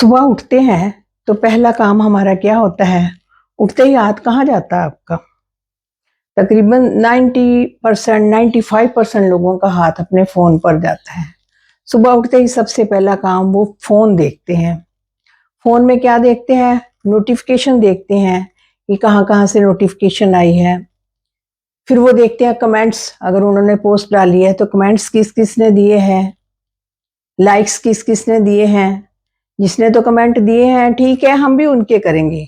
सुबह उठते हैं तो पहला काम हमारा क्या होता है? उठते ही हाथ कहाँ जाता है आपका? तकरीबन 90% 95% लोगों का हाथ अपने फ़ोन पर जाता है। सुबह उठते ही सबसे पहला काम वो फ़ोन देखते हैं। फ़ोन में क्या देखते हैं? नोटिफ़िकेशन देखते हैं कि कहाँ-कहाँ से नोटिफ़िकेशन आई है। फिर वो देखते हैं कमेंट्स, अगर उन्होंने पोस्ट डाली है तो कमेंट्स किस-किस ने दिए हैं, लाइक्स किस-किस ने दिए हैं। जिसने तो कमेंट दिए हैं ठीक है, हम भी उनके करेंगे,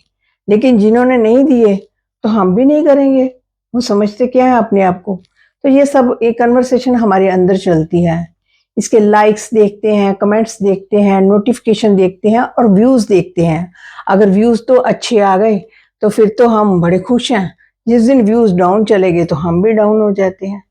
लेकिन जिन्होंने नहीं दिए तो हम भी नहीं करेंगे। वो समझते क्या है अपने आप को? तो ये सब एक कन्वर्सेशन हमारे अंदर चलती है। इसके लाइक्स देखते हैं, कमेंट्स देखते हैं, नोटिफिकेशन देखते हैं और व्यूज़ देखते हैं। अगर व्यूज़ तो अच्छे आ गए तो फिर तो हम बड़े खुश हैं। जिस दिन व्यूज़ डाउन चले गए तो हम भी डाउन हो जाते हैं।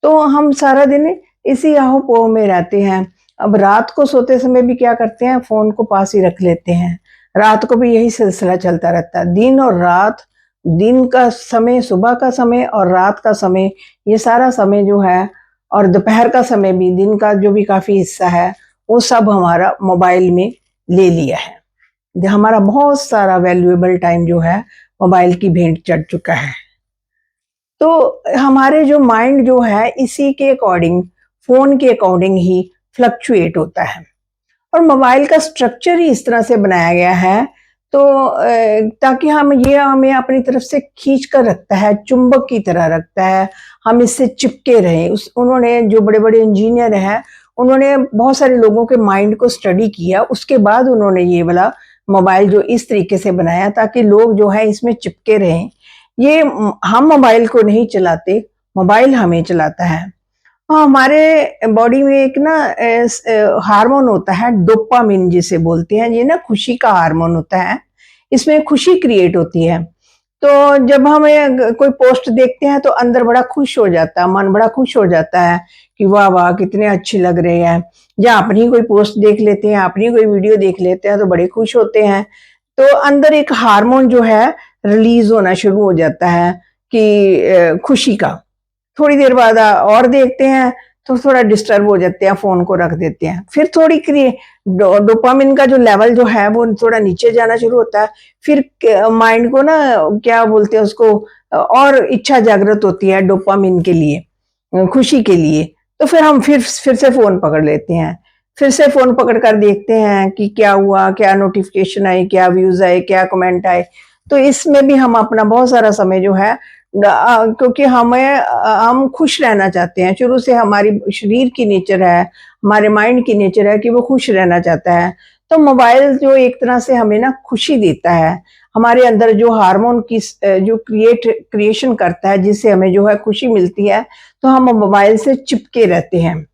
तो हम सारा दिन इसी आहो-पोह में रहते हैं। अब रात को सोते समय भी क्या करते हैं, फ़ोन को पास ही रख लेते हैं। रात को भी यही सिलसिला चलता रहता है। दिन और रात, दिन का समय, सुबह का समय और रात का समय, ये सारा समय जो है और दोपहर का समय भी, दिन का जो भी काफ़ी हिस्सा है, वो सब हमारा मोबाइल में ले लिया है। हमारा बहुत सारा वैल्यूएबल टाइम जो है, मोबाइल की भेंट चढ़ चुका है। तो हमारे जो माइंड जो है इसी के अकॉर्डिंग, फ़ोन के अकॉर्डिंग ही फ्लक्चुएट होता है और मोबाइल का स्ट्रक्चर ही इस तरह से बनाया गया है तो ताकि हमें अपनी तरफ से खींच कर रखता है, चुंबक की तरह रखता है, हम इससे चिपके रहें। उन्होंने जो बड़े-बड़े इंजीनियर हैं, उन्होंने बहुत सारे लोगों के माइंड को स्टडी किया, उसके बाद उन्होंने ये वाला मोबाइल जो इस तरीके से बनाया ताकि लोग जो है इसमें चिपके रहें। ये हम मोबाइल को नहीं चलाते, मोबाइल हमें चलाता है। हाँ, हमारे बॉडी में एक ना हार्मोन होता है डोपामिन जिसे बोलते हैं, ये ना खुशी का हार्मोन होता है, इसमें खुशी क्रिएट होती है। तो जब हमें कोई पोस्ट देखते हैं तो अंदर बड़ा खुश हो जाता है, मन बड़ा खुश हो जाता है कि वाह वाह कितने अच्छे लग रहे हैं। या अपनी कोई पोस्ट देख लेते हैं, अपनी कोई वीडियो देख लेते हैं तो बड़े खुश होते हैं। तो अंदर एक हार्मोन जो है रिलीज होना शुरू हो जाता है कि खुशी का। थोड़ी देर बाद और देखते हैं तो थोड़ा डिस्टर्ब हो जाते हैं, फ़ोन को रख देते हैं। फिर थोड़ी डोपामिन का जो लेवल जो है वो थोड़ा नीचे जाना शुरू होता है। फिर माइंड को ना क्या बोलते हैं उसको और इच्छा जागृत होती है डोपामिन के लिए, खुशी के लिए। तो फिर हम फिर से फ़ोन पकड़ लेते हैं। फिर से फ़ोन पकड़ कर देखते हैं कि क्या हुआ, क्या नोटिफ़िकेशन आई, क्या व्यूज़ आए, क्या कमेंट आए। तो इसमें भी हम अपना बहुत सारा समय जो है क्योंकि हम खुश रहना चाहते हैं, शुरू से हमारी शरीर की नेचर है, हमारे माइंड की नेचर है कि वो खुश रहना चाहता है। तो मोबाइल जो एक तरह से हमें ना खुशी देता है, हमारे अंदर जो हार्मोन की जो क्रिएशन करता है जिससे हमें जो है खुशी मिलती है, तो हम मोबाइल से चिपके रहते हैं।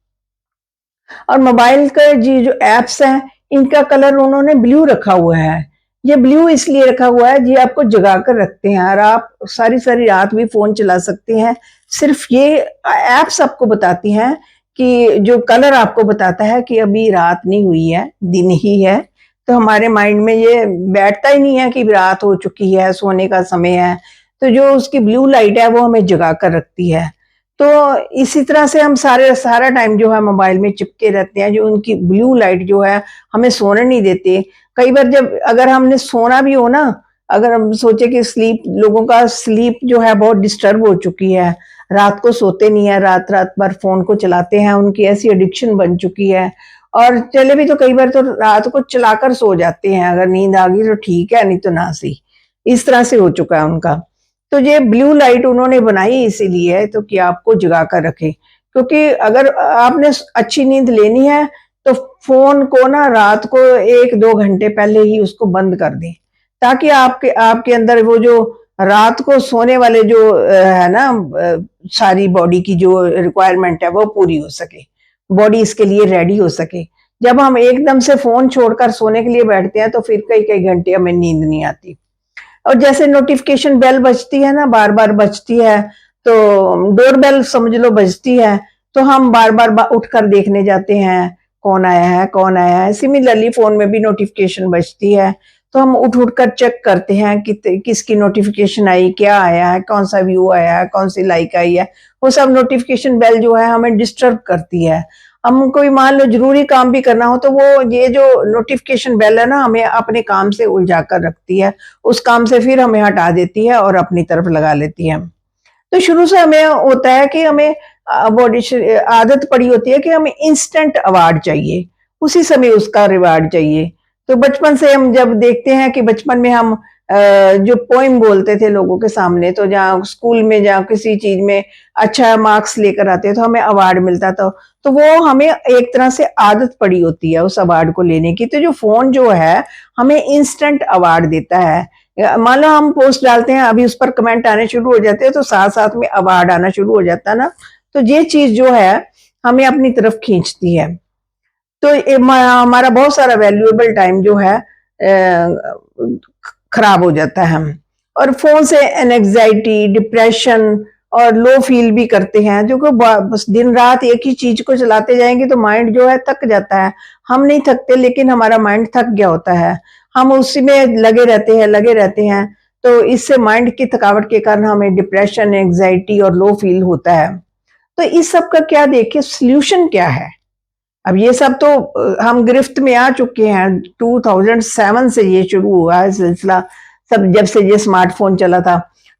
और मोबाइल का जी जो ऐप्स हैं, इनका कलर उन्होंने ब्लू रखा हुआ है। ये ब्लू इसलिए रखा हुआ है, ये आपको जगा कर रखते हैं और आप सारी-सारी रात भी फ़ोन चला सकते हैं। सिर्फ़ ये ऐप्स आपको बताती हैं कि जो कलर आपको बताता है कि अभी रात नहीं हुई है, दिन ही है। तो हमारे माइंड में ये बैठता ही नहीं है कि रात हो चुकी है, सोने का समय है। तो जो उसकी ब्लू लाइट है, वो हमें जगा कर रखती है। तो इसी तरह से हम सारा टाइम जो है मोबाइल में चिपके रहते हैं, जो उनकी ब्लू लाइट जो है हमें सोने नहीं देते। कई बार जब अगर हमने सोना भी हो ना, अगर हम सोचे कि लोगों का स्लीप जो है बहुत डिस्टर्ब हो चुकी है, रात को सोते नहीं है, रात-रात भर फ़ोन को चलाते हैं, उनकी ऐसी एडिक्शन बन चुकी है और चले भी तो कई बार तो रात को चलाकर सो जाते हैं, अगर नींद आ गई तो ठीक है, नहीं तो ना सही। इस तरह से हो चुका है उनका। तो ये ब्लू लाइट उन्होंने बनाई इसीलिए है तो कि आपको जगा कर रखे, क्योंकि अगर आपने अच्छी नींद लेनी है तो फ़ोन को ना रात को 1-2 घंटे पहले ही उसको बंद कर दें, ताकि आपके आपके अंदर वो जो रात को सोने वाले जो है ना सारी बॉडी की जो रिक्वायरमेंट है वो पूरी हो सके, बॉडी इसके लिए रेडी हो सके। जब हम एकदम से फ़ोन छोड़कर सोने के लिए बैठते हैं तो फिर कई-कई घंटे हमें नींद नहीं आती। और जैसे नोटिफिकेशन बेल बजती है ना, बार-बार बजती है, तो डोर बेल समझ लो बजती है, तो हम बार-बार उठकर देखने जाते हैं, कौन आया है, कौन आया है। सिमिलरली फ़ोन में भी नोटिफिकेशन बजती है, तो हम उठ-उठ कर चेक करते हैं कि किसकी नोटिफिकेशन आई, क्या आया है, कौन-सा व्यू आया है, कौन-सी लाइक आई है। वो सब नोटिफिकेशन बेल जो है हमें डिस्टर्ब करती है। हम कोई मान लो जरूरी काम भी करना हो तो वो ये जो नोटिफिकेशन बेल है ना हमें अपने काम से उलझा कर रखती है, उस काम से फिर हमें हटा देती है और अपनी तरफ लगा लेती है। तो शुरू से हमें होता है कि हमें बॉडी आदत पड़ी होती है कि हमें इंस्टेंट अवार्ड चाहिए, उसी समय उसका रिवार्ड चाहिए। तो बचपन से हम जब देखते हैं कि बचपन में हम जो पोइम बोलते थे लोगों के सामने, तो जहाँ स्कूल में जहाँ किसी चीज में अच्छा मार्क्स लेकर आते तो हमें अवार्ड मिलता था, तो वो हमें एक तरह से आदत पड़ी होती है उस अवार्ड को लेने की। तो जो फोन जो है हमें इंस्टेंट अवार्ड देता है। मान लो हम पोस्ट डालते हैं, अभी उस पर कमेंट आने शुरू हो जाते हैं तो साथ साथ में अवार्ड आना शुरू हो जाता है ना, तो ये चीज जो है हमें अपनी तरफ खींचती है। तो हमारा बहुत सारा वैल्यूएबल टाइम जो है खराब हो जाता है। और फोन से एंजाइटी, डिप्रेशन और लो फील भी करते हैं, जो कि बस दिन रात एक ही चीज को चलाते जाएंगे तो माइंड जो है थक जाता है। हम नहीं थकते लेकिन हमारा माइंड थक गया होता है, हम उसी में लगे रहते हैं। तो इससे माइंड की थकावट के कारण हमें डिप्रेशन, एंजाइटी और लो फील होता है। तो इस सब का क्या देखिए सोल्यूशन क्या है। अब ये सब तो हम गिरफ्त में आ चुके हैं। 2007 से ये शुरू हुआ है सिलसिला, सब जब से ये स्मार्टफोन चला था,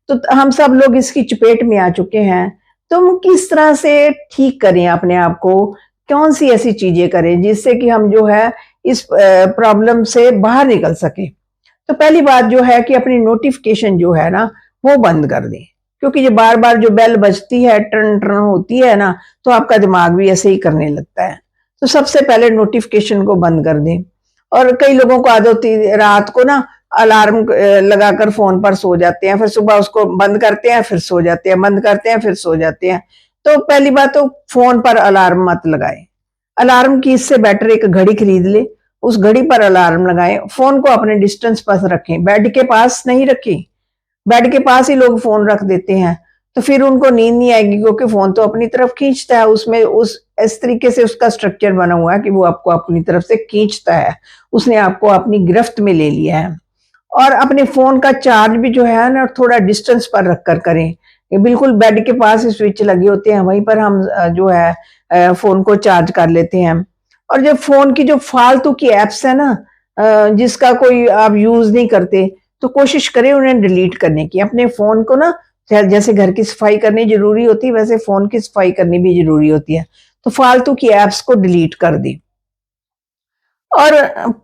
तो हम सब लोग इसकी चपेट में आ चुके हैं। तो हम किस तरह से ठीक करें अपने आप को, कौन सी ऐसी चीजें करें जिससे कि हम जो है इस प्रॉब्लम से बाहर निकल सके। तो पहली बात जो है कि अपनी नोटिफिकेशन जो है ना वो बंद कर दें, क्योंकि ये बार बार जो बेल बजती है, टर्न टर्न होती है ना, तो आपका दिमाग भी ऐसे ही करने लगता है। तो सबसे पहले नोटिफिकेशन को बंद कर दें। और कई लोगों को आदत होती है रात को ना अलार्म लगाकर फोन पर सो जाते हैं, फिर सुबह उसको बंद करते हैं, फिर सो जाते हैं, बंद करते हैं, फिर सो जाते हैं। तो पहली बात तो फोन पर अलार्म मत लगाएं। अलार्म की इससे बेटर एक घड़ी खरीद ले, उस घड़ी पर अलार्म लगाएं। फोन को अपने डिस्टेंस पर रखें, बेड के पास नहीं रखें। बेड के पास ही लोग फोन रख देते हैं, तो फिर उनको नींद नहीं आएगी, क्योंकि फोन तो अपनी तरफ खींचता है, उसमें उस इस तरीके से उसका स्ट्रक्चर बना हुआ है कि वो आपको अपनी तरफ से खींचता है, उसने आपको अपनी गिरफ्त में ले लिया है। और अपने फोन का चार्ज भी जो है ना थोड़ा डिस्टेंस पर रखकर करें। ये बिल्कुल बेड के पास ही स्विच लगे होते हैं, वहीं पर हम जो है फोन को चार्ज कर लेते हैं। और जब फोन की जो फालतू की एप्स है ना, जिसका कोई आप यूज नहीं करते, तो कोशिश करें उन्हें डिलीट करने की। अपने फोन को ना जैसे घर की सफाई करनी जरूरी होती है, वैसे फोन की सफाई करनी भी जरूरी होती है। तो फालतू की एप्स को डिलीट कर दें। और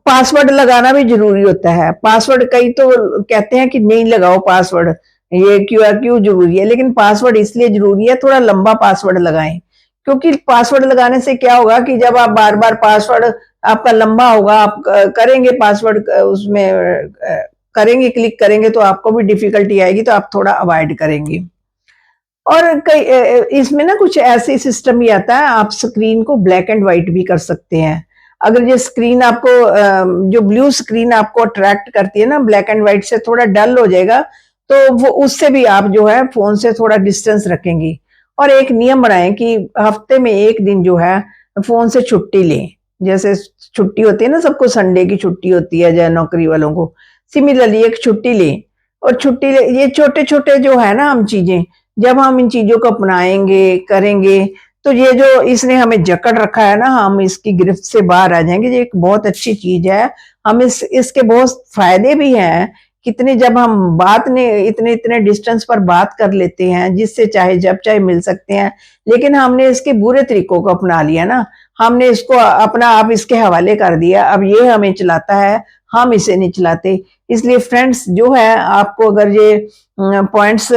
पासवर्ड लगाना भी जरूरी होता है। पासवर्ड कई तो कहते हैं कि नहीं लगाओ पासवर्ड, ये क्यों जरूरी है, लेकिन पासवर्ड इसलिए जरूरी है, थोड़ा लंबा पासवर्ड लगाएं। क्योंकि पासवर्ड लगाने से क्या होगा कि जब आप बार बार पासवर्ड आपका लंबा होगा, आप करेंगे पासवर्ड उसमें करेंगे, क्लिक करेंगे तो आपको भी डिफिकल्टी आएगी, तो आप थोड़ा अवॉइड करेंगे। और कई इसमें ना कुछ ऐसे सिस्टम भी आता है, आप स्क्रीन को ब्लैक एंड व्हाइट भी कर सकते हैं। अगर ये स्क्रीन आपको जो ब्लू स्क्रीन आपको अट्रैक्ट करती है ना, ब्लैक एंड व्हाइट से थोड़ा डल हो जाएगा, तो वो उससे भी आप जो है फोन से थोड़ा डिस्टेंस रखेंगी। और एक नियम बनाएं कि हफ्ते में एक दिन जो है फोन से छुट्टी लें। जैसे छुट्टी होती है ना, सबको संडे की छुट्टी होती है जय नौकरी वालों को, सिमिलरली एक छुट्टी लें। और छुट्टी ये छोटे छोटे जो है ना हम चीजें, जब हम इन चीजों को अपनाएंगे करेंगे, तो ये जो इसने हमें जकड़ रखा है ना, हम इसकी गिरफ्त से बाहर आ जाएंगे। ये एक बहुत अच्छी चीज है, हम इसके बहुत फायदे भी हैं। कितने जब हम बात ने इतने इतने डिस्टेंस पर बात कर लेते हैं, जिससे चाहे जब चाहे मिल सकते हैं, लेकिन हमने इसके बुरे तरीकों को अपना लिया ना, हमने इसको अपना आप इसके हवाले कर दिया। अब ये हमें चलाता है, हम इसे नहीं चलाते। इसलिए फ्रेंड्स जो है, आपको अगर ये पॉइंट्स